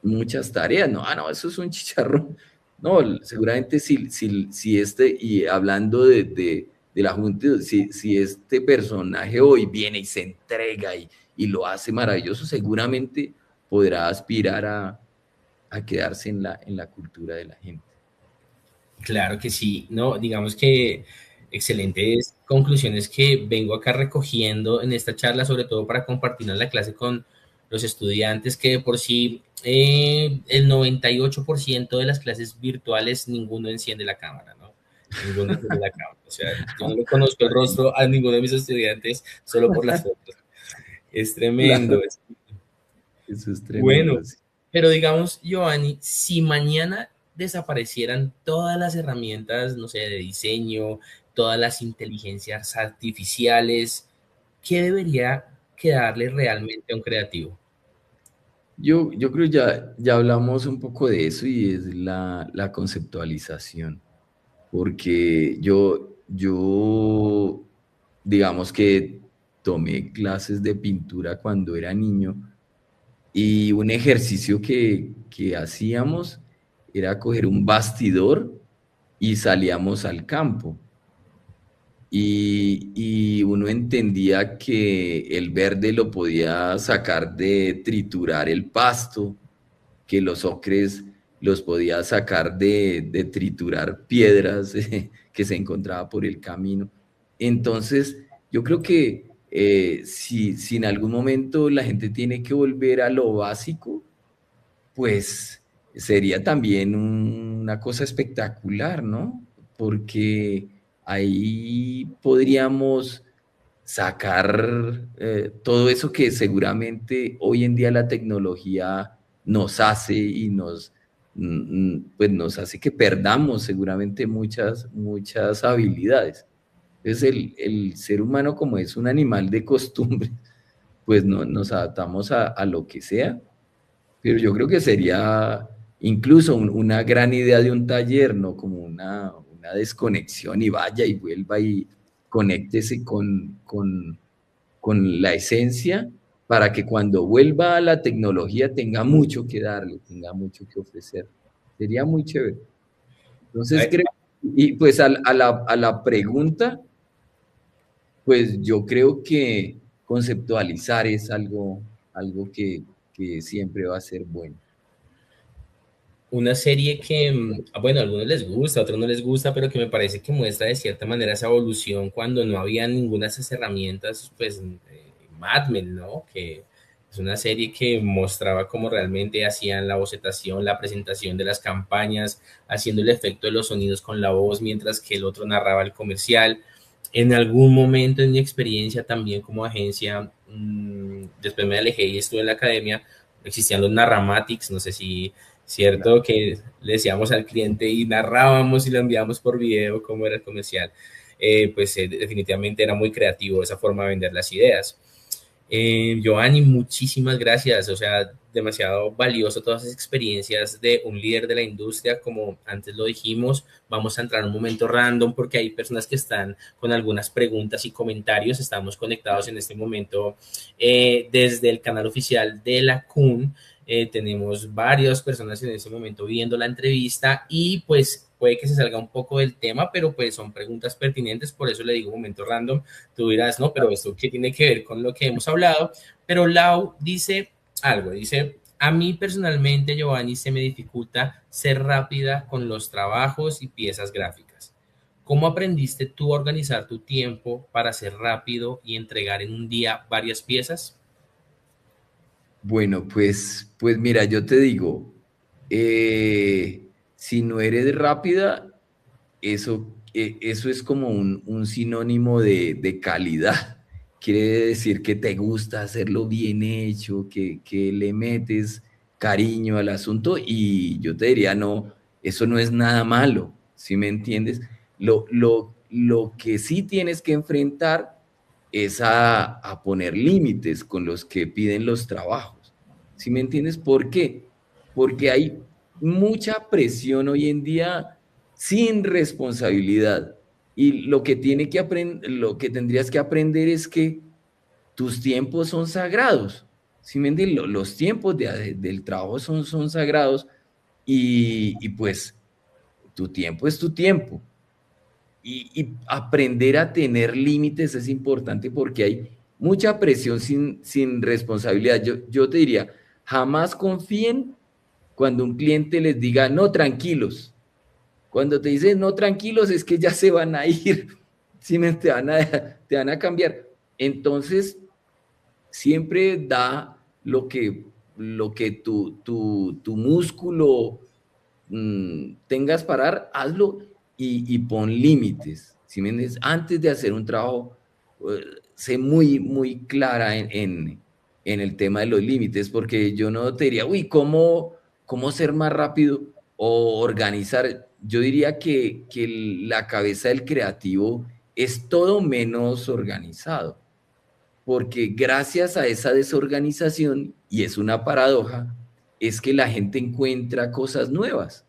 muchas tareas, no, no, eso es un chicharrón. No, seguramente si este, y hablando de la Junta, si este personaje hoy viene y se entrega y lo hace maravilloso, seguramente podrá aspirar a quedarse en la cultura de la gente. Claro que sí, no, digamos que excelentes conclusiones que vengo acá recogiendo en esta charla, sobre todo para compartir en la clase con los estudiantes, que de por sí el 98% de las clases virtuales ninguno enciende la cámara, ¿no? Ninguno enciende la cámara. O sea, yo no le conozco el rostro a ninguno de mis estudiantes solo por las fotos. Es tremendo. Claro, eso es Bueno, tremendo. Sí. pero digamos, Giovanni, si mañana desaparecieran todas las herramientas, no sé, de diseño, todas las inteligencias artificiales, ¿qué debería quedarle realmente a un creativo? Yo creo ya hablamos un poco de eso y es la conceptualización, porque yo, digamos que tomé clases de pintura cuando era niño y un ejercicio que hacíamos era coger un bastidor y salíamos al campo. Y uno entendía que el verde lo podía sacar de triturar el pasto, que los ocres los podía sacar de triturar piedras que se encontraba por el camino. Entonces, yo creo que si en algún momento la gente tiene que volver a lo básico, pues sería también una cosa espectacular, ¿no? Porque ahí podríamos sacar todo eso que seguramente hoy en día la tecnología nos hace y pues nos hace que perdamos seguramente muchas habilidades. Entonces el ser humano como es un animal de costumbre, pues no, nos adaptamos a lo que sea, pero yo creo que sería incluso una gran idea de un taller, ¿no? Como una desconexión y vaya y vuelva y conéctese con la esencia para que cuando vuelva a la tecnología tenga mucho que darle, tenga mucho que ofrecer. Sería muy chévere. Entonces Ay, creo, y pues a la pregunta, pues yo creo que conceptualizar es algo que siempre va a ser bueno. una serie que, bueno, a algunos les gusta, a otros no les gusta, pero que me parece que muestra de cierta manera esa evolución cuando no había ninguna de esas herramientas, pues Mad Men, ¿no? Que es una serie que mostraba cómo realmente hacían la bocetación, la presentación de las campañas, haciendo el efecto de los sonidos con la voz mientras que el otro narraba el comercial. En algún momento en mi experiencia también como agencia, después me alejé y estuve en la academia, existían los narramatics, no sé si cierto, que le decíamos al cliente y narrábamos y lo enviábamos por video cómo era el comercial. Definitivamente era muy creativo esa forma de vender las ideas. Giovanni, muchísimas gracias. O sea, demasiado valioso todas esas experiencias de un líder de la industria. Como antes lo dijimos, vamos a entrar en un momento random porque hay personas que están con algunas preguntas y comentarios. Estamos conectados en este momento desde el canal oficial de la CUN. Tenemos varias personas en este momento viendo la entrevista y pues puede que se salga un poco del tema, pero pues son preguntas pertinentes, por eso le digo momento random. Tú dirás, no, pero esto qué tiene que ver con lo que hemos hablado. Pero Lau dice algo, dice, a mí personalmente, Giovanni, se me dificulta ser rápida con los trabajos y piezas gráficas. ¿Cómo aprendiste tú a organizar tu tiempo para ser rápido y entregar en un día varias piezas? Bueno, pues mira, yo te digo, si no eres rápida, eso es como un sinónimo de calidad. Quiere decir que te gusta hacerlo bien hecho, que le metes cariño al asunto y yo te diría, no, eso no es nada malo, ¿sí me entiendes? Lo que sí tienes que enfrentar es a poner límites con los que piden los trabajos, ¿sí me entiendes? ¿Por qué? Porque hay mucha presión hoy en día sin responsabilidad. Y lo que tendrías que aprender es que tus tiempos son sagrados. ¿Sí me entiendes? Los tiempos del trabajo son sagrados y pues tu tiempo es tu tiempo. Y aprender a tener límites es importante porque hay mucha presión sin responsabilidad. Yo te diría, jamás confíen cuando un cliente les diga, no, tranquilos. Cuando te dicen no tranquilos es que ya se van a ir, ¿sí te van a cambiar. Entonces, siempre da lo que tu músculo tengas para dar, hazlo y pon límites. ¿Sí me entiendes? Antes de hacer un trabajo, sé muy clara en el tema de los límites, porque yo no te diría, uy, ¿cómo ser más rápido o organizar? Yo diría que la cabeza del creativo es todo menos organizado, porque gracias a esa desorganización, y es una paradoja, es que la gente encuentra cosas nuevas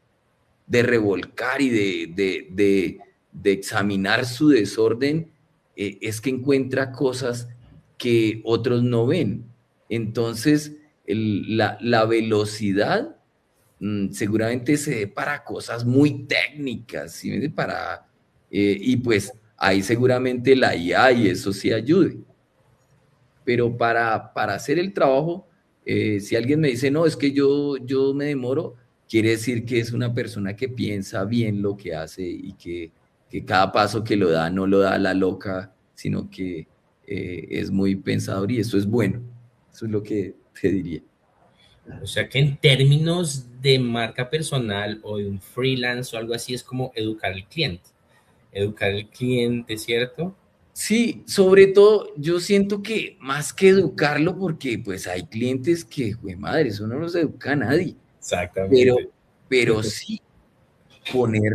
de revolcar y de examinar su desorden, es que encuentra cosas que otros no ven. Entonces, la velocidad seguramente se dé para cosas muy técnicas, ¿sí? Y pues ahí seguramente la IA y eso sí ayude. Pero para hacer el trabajo, si alguien me dice, no, es que yo me demoro, quiere decir que es una persona que piensa bien lo que hace y que cada paso que lo da no lo da a la loca, sino que es muy pensador y eso es bueno. Eso es lo que te diría. O sea que en términos de marca personal o de un freelance o algo así es como educar al cliente. Educar al cliente, ¿cierto? Sí, sobre todo yo siento que más que educarlo, porque pues hay clientes que, güey, madre, eso no los educa a nadie, pero, Exactamente. pero sí poner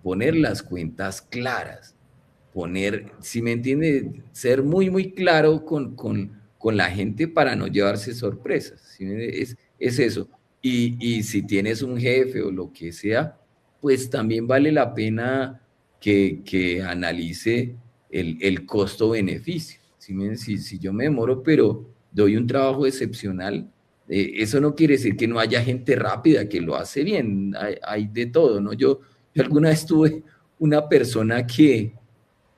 poner las cuentas claras, poner, si me entiende, ser muy claro con la gente para no llevarse sorpresas. Es eso. Y si tienes un jefe o lo que sea, pues también vale la pena que analice el costo-beneficio. Si yo me demoro, pero doy un trabajo excepcional, eso no quiere decir que no haya gente rápida que lo hace bien, hay de todo, ¿no? Yo alguna vez tuve una persona que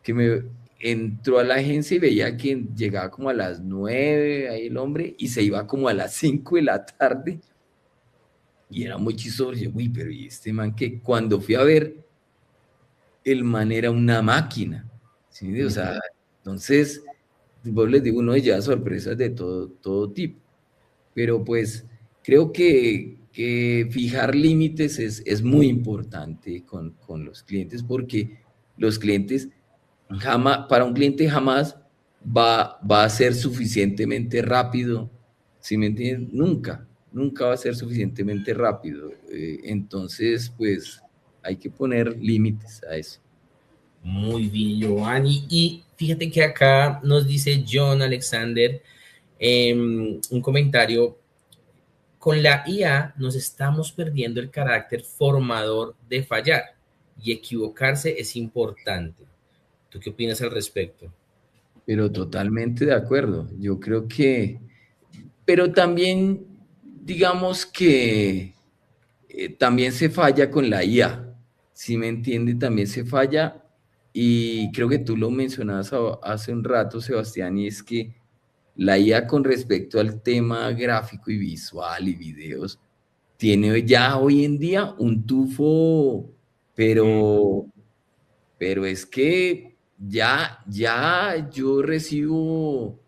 me entró a la agencia y veía que llegaba como a las 9 ahí el hombre y se iba como a las 5 de la tarde y era muy chistoso. Y yo, uy, pero ¿y este man que cuando fui a ver, el man era una máquina? ¿Sí? O sea, entonces, vos les digo, uno ya sorpresas de todo tipo. Pero pues creo que fijar límites es muy importante con los clientes porque los clientes jamás, para un cliente jamás va a ser suficientemente rápido, ¿sí me entiendes? Nunca va a ser suficientemente rápido. Entonces, pues hay que poner límites a eso. Muy bien, Giovanni. Y fíjate que acá nos dice John Alexander un comentario. Con la IA nos estamos perdiendo el carácter formador de fallar y equivocarse es importante. ¿Tú qué opinas al respecto? Pero totalmente de acuerdo. Yo creo que, pero también, digamos que también se falla con la IA. Si me entiende, también se falla. Y creo que tú lo mencionabas hace un rato, Sebastián, y es que la IA con respecto al tema gráfico y visual y videos tiene ya hoy en día un tufo, Mm. pero, pero es que ya yo recibo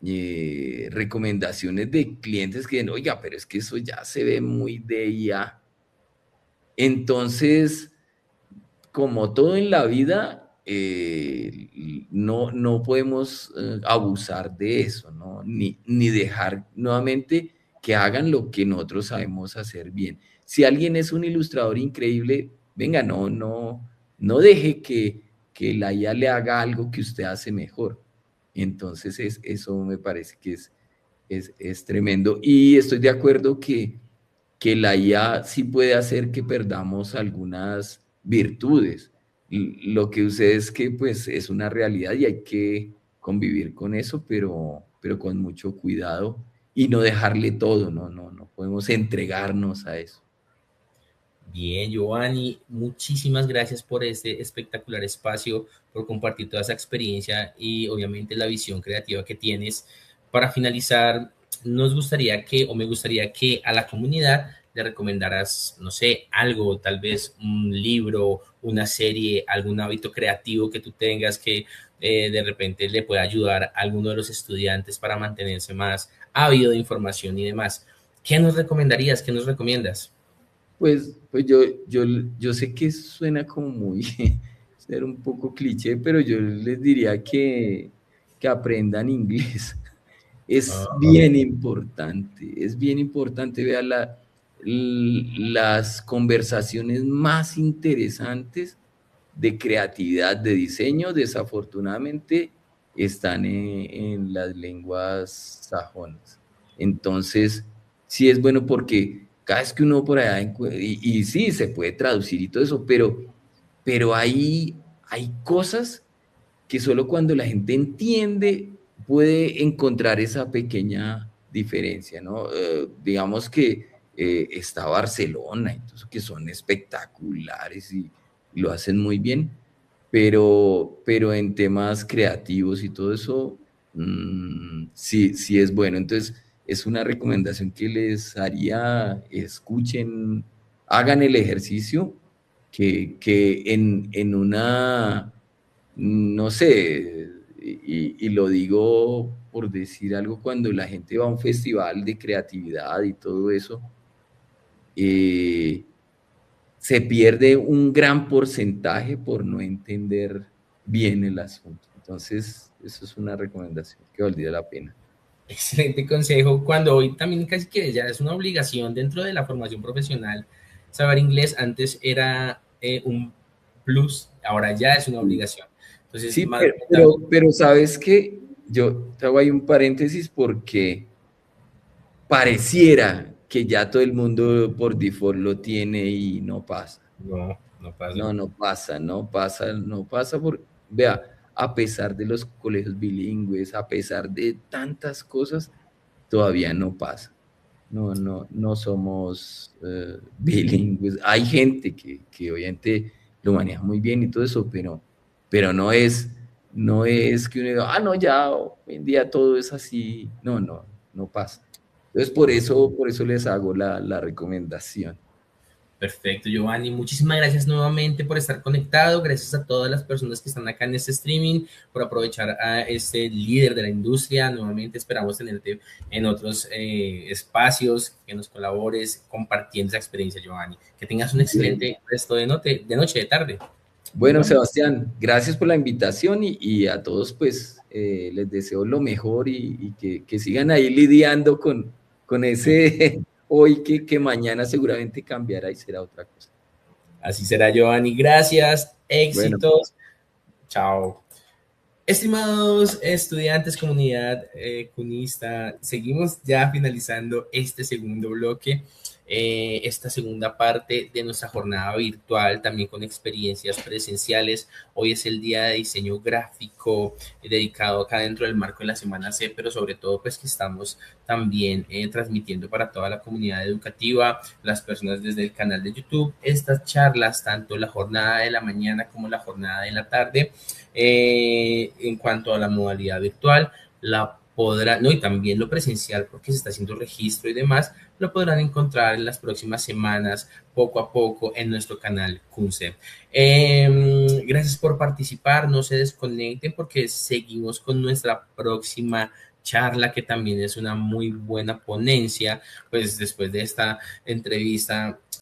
recomendaciones de clientes que dicen, oiga, pero es que eso ya se ve muy de IA. Entonces, como todo en la vida, no podemos abusar de eso, ¿no? Ni dejar nuevamente que hagan lo que nosotros sabemos hacer bien. Si alguien es un ilustrador increíble, venga, no deje que la IA le haga algo que usted hace mejor. Entonces, eso me parece que es tremendo. Y estoy de acuerdo que la IA sí puede hacer que perdamos algunas virtudes. Lo que sucede es que pues es una realidad y hay que convivir con eso, pero con mucho cuidado y no dejarle todo, no podemos entregarnos a eso. Bien, Giovanni, muchísimas gracias por este espectacular espacio, por compartir toda esa experiencia y obviamente la visión creativa que tienes. Para finalizar, nos gustaría que, o me gustaría que a la comunidad le recomendaras, no sé, algo, tal vez un libro, una serie, algún hábito creativo que tú tengas que de repente le pueda ayudar a alguno de los estudiantes para mantenerse más ávido de información y demás. ¿Qué nos recomendarías? ¿Qué nos recomiendas? Pues yo sé que suena como muy, ser un poco cliché, pero yo les diría que aprendan inglés. Es bien importante, vea, las conversaciones más interesantes de creatividad, de diseño, desafortunadamente, están en las lenguas sajonas. Entonces, sí es bueno porque cada vez que uno por allá, y sí, se puede traducir y todo eso, pero hay cosas que solo cuando la gente entiende puede encontrar esa pequeña diferencia, ¿no? Digamos que está Barcelona, entonces, que son espectaculares y lo hacen muy bien, pero en temas creativos y todo eso, sí es bueno. Entonces, es una recomendación que les haría, escuchen, hagan el ejercicio, que en una no sé, y lo digo por decir algo, cuando la gente va a un festival de creatividad y todo eso, eh, se pierde un gran porcentaje por no entender bien el asunto. Entonces, eso es una recomendación que valdría la pena. Excelente consejo. Cuando hoy también casi que ya es una obligación dentro de la formación profesional saber inglés, antes era un plus, ahora ya es una obligación. Entonces, Sí, más bien también, pero sabes que yo te hago ahí un paréntesis porque pareciera que ya todo el mundo por default lo tiene y no pasa. no, no pasa. No pasa vea, a pesar de los colegios bilingües, a pesar de tantas cosas, todavía no pasa. No somos bilingües. Hay gente que obviamente lo maneja muy bien y todo eso, pero no es que uno diga, no, ya hoy en día todo es así. No pasa. Entonces, por eso les hago la recomendación. Perfecto, Giovanni. Muchísimas gracias nuevamente por estar conectado. Gracias a todas las personas que están acá en este streaming, por aprovechar a este líder de la industria. Nuevamente esperamos tenerte en otros espacios, que nos colabores compartiendo esa experiencia, Giovanni. Que tengas un Bueno, excelente resto de noche, de tarde. Nos bueno, vemos. Sebastián, gracias por la invitación y a todos, pues, Les deseo lo mejor y que sigan ahí lidiando con ese hoy que mañana seguramente cambiará y será otra cosa. Así será, Giovanni. Gracias, Bueno, éxitos. Chao. Estimados estudiantes, comunidad cunista, seguimos ya finalizando este segundo bloque, esta segunda parte de nuestra jornada virtual, también con experiencias presenciales. Hoy es el día de diseño gráfico dedicado acá dentro del marco de la Semana C, pero sobre todo pues que estamos también transmitiendo para toda la comunidad educativa, las personas desde el canal de YouTube, estas charlas, tanto la jornada de la mañana como la jornada de la tarde. En cuanto a la modalidad virtual, la podrán, no, y también lo presencial, porque se está haciendo registro y demás, lo podrán encontrar en las próximas semanas, poco a poco, en nuestro canal CUNCEP. Gracias por participar, no se desconecten porque seguimos con nuestra próxima charla, que también es una muy buena ponencia, pues después de esta entrevista